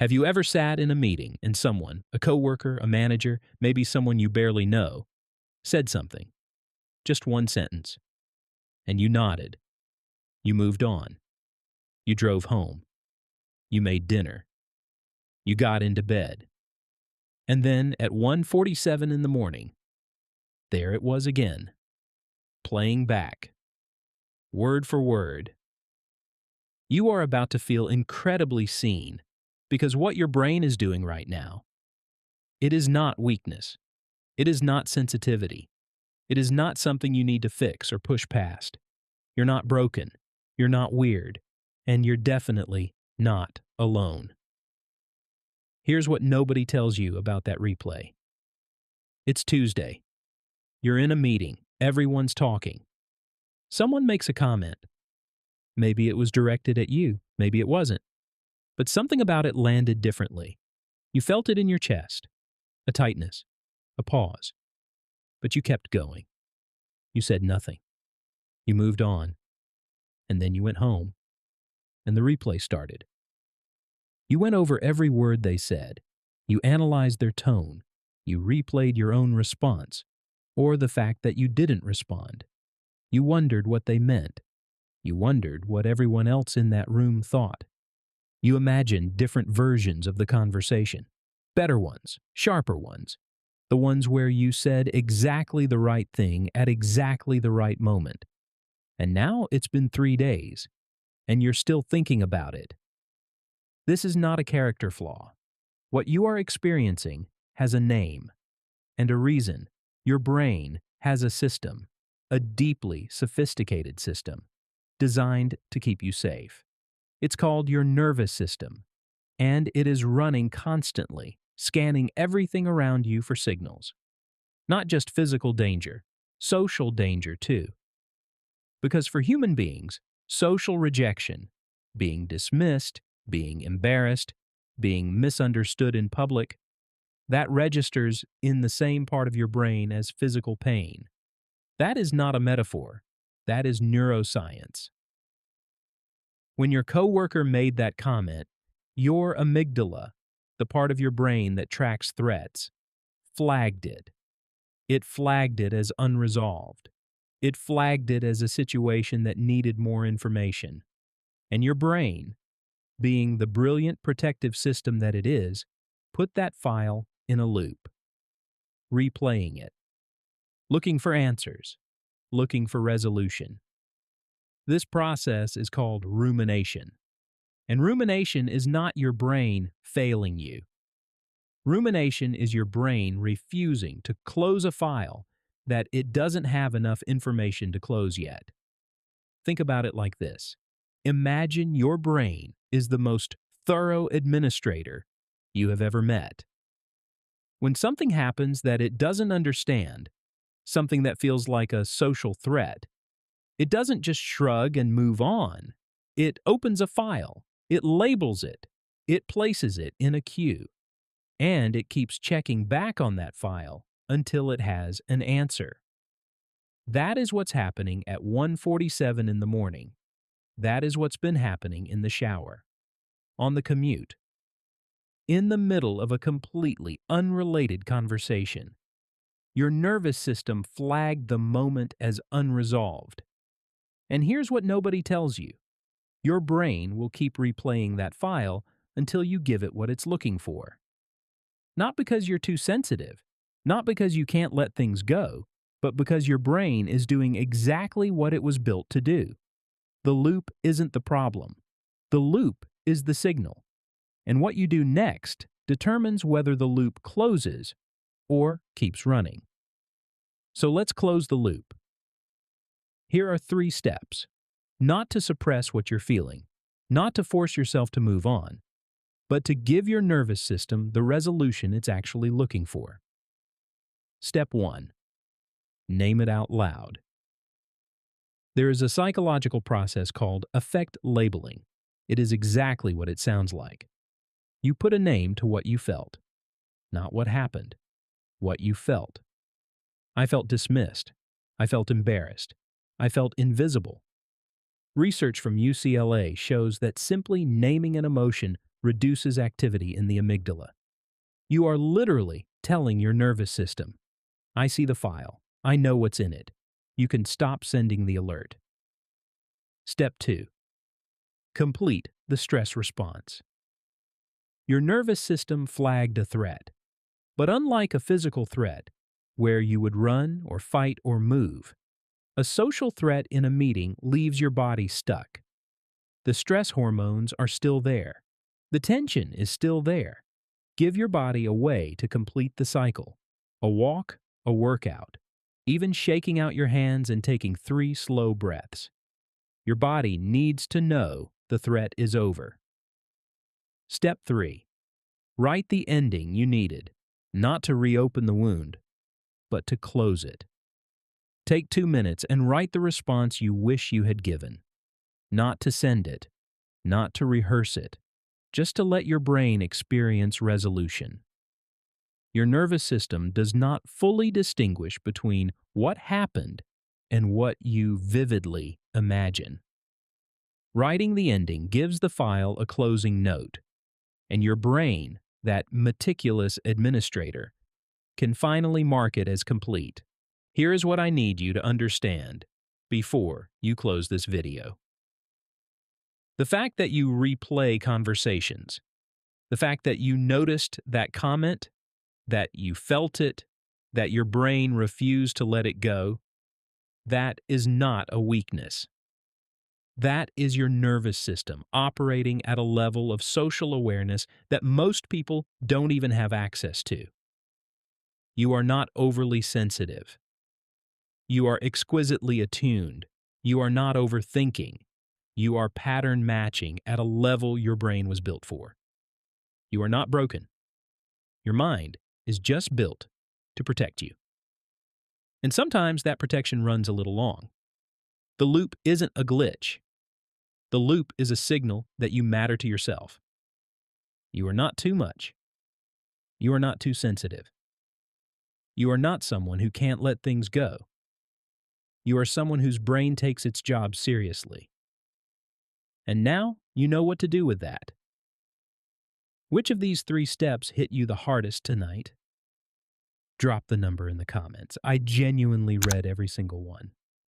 Have you ever sat in a meeting and someone, a coworker, a manager, maybe someone you barely know, said something, just one sentence, and you nodded, you moved on, you drove home, you made dinner, you got into bed, and then at 1:47 in the morning, there it was again, playing back, word for word. You are about to feel incredibly seen because what your brain is doing right now, it is not weakness. It is not sensitivity. It is not something you need to fix or push past. You're not broken. You're not weird. And you're definitely not alone. Here's what nobody tells you about that replay. It's Tuesday. You're in a meeting. Everyone's talking. Someone makes a comment. Maybe it was directed at you. Maybe it wasn't. But something about it landed differently. You felt it in your chest. A tightness. A pause. But you kept going. You said nothing. You moved on. And then you went home. And the replay started. You went over every word they said. You analyzed their tone. You replayed your own response, or the fact that you didn't respond. You wondered what they meant. You wondered what everyone else in that room thought. You imagined different versions of the conversation. Better ones, sharper ones. The ones where you said exactly the right thing at exactly the right moment. And now it's been 3 days, and you're still thinking about it. This is not a character flaw. What you are experiencing has a name and a reason. Your brain has a system, a deeply sophisticated system, designed to keep you safe. It's called your nervous system, and it is running constantly, scanning everything around you for signals. Not just physical danger, social danger too. Because for human beings, social rejection, being dismissed, being embarrassed, being misunderstood in public, that registers in the same part of your brain as physical pain. That is not a metaphor. That is neuroscience. When your coworker made that comment, your amygdala, the part of your brain that tracks threats, flagged it. It flagged it as unresolved. It flagged it as a situation that needed more information. And your brain, being the brilliant protective system that it is, put that file in a loop, replaying it, looking for answers, looking for resolution. This process is called rumination. And rumination is not your brain failing you. Rumination is your brain refusing to close a file that it doesn't have enough information to close yet. Think about it like this. Imagine your brain is the most thorough administrator you have ever met. When something happens that it doesn't understand, something that feels like a social threat, it doesn't just shrug and move on. It opens a file, it labels it, it places it in a queue, and it keeps checking back on that file until it has an answer. That is what's happening at 1:47 in the morning. That is what's been happening in the shower, on the commute, in the middle of a completely unrelated conversation. Your nervous system flagged the moment as unresolved. And here's what nobody tells you. Your brain will keep replaying that file until you give it what it's looking for. Not because you're too sensitive, not because you can't let things go, but because your brain is doing exactly what it was built to do. The loop isn't the problem. The loop is the signal. And what you do next determines whether the loop closes or keeps running. So let's close the loop. Here are 3 steps. Not to suppress what you're feeling, not to force yourself to move on, but to give your nervous system the resolution it's actually looking for. Step 1. Name it out loud. There is a psychological process called affect labeling. It is exactly what it sounds like. You put a name to what you felt, not what happened, what you felt. I felt dismissed. I felt embarrassed. I felt invisible. Research from UCLA shows that simply naming an emotion reduces activity in the amygdala. You are literally telling your nervous system, I see the file. I know what's in it. You can stop sending the alert. Step 2. Complete the stress response. Your nervous system flagged a threat. But unlike a physical threat, where you would run or fight or move, a social threat in a meeting leaves your body stuck. The stress hormones are still there. The tension is still there. Give your body a way to complete the cycle. A walk, a workout, even shaking out your hands and taking 3 slow breaths. Your body needs to know the threat is over. Step 3. Write the ending you needed, not to reopen the wound, but to close it. Take 2 minutes and write the response you wish you had given. Not to send it, not to rehearse it, just to let your brain experience resolution. Your nervous system does not fully distinguish between what happened and what you vividly imagine. Writing the ending gives the file a closing note, and your brain, that meticulous administrator, can finally mark it as complete. Here is what I need you to understand before you close this video. The fact that you replay conversations, the fact that you noticed that comment, that you felt it, that your brain refused to let it go, that is not a weakness. That is your nervous system operating at a level of social awareness that most people don't even have access to. You are not overly sensitive. You are exquisitely attuned. You are not overthinking. You are pattern matching at a level your brain was built for. You are not broken. Your mind is just built to protect you. And sometimes that protection runs a little long. The loop isn't a glitch. The loop is a signal that you matter to yourself. You are not too much. You are not too sensitive. You are not someone who can't let things go. You are someone whose brain takes its job seriously. And now you know what to do with that. Which of these 3 steps hit you the hardest tonight? Drop the number in the comments. I genuinely read every single one.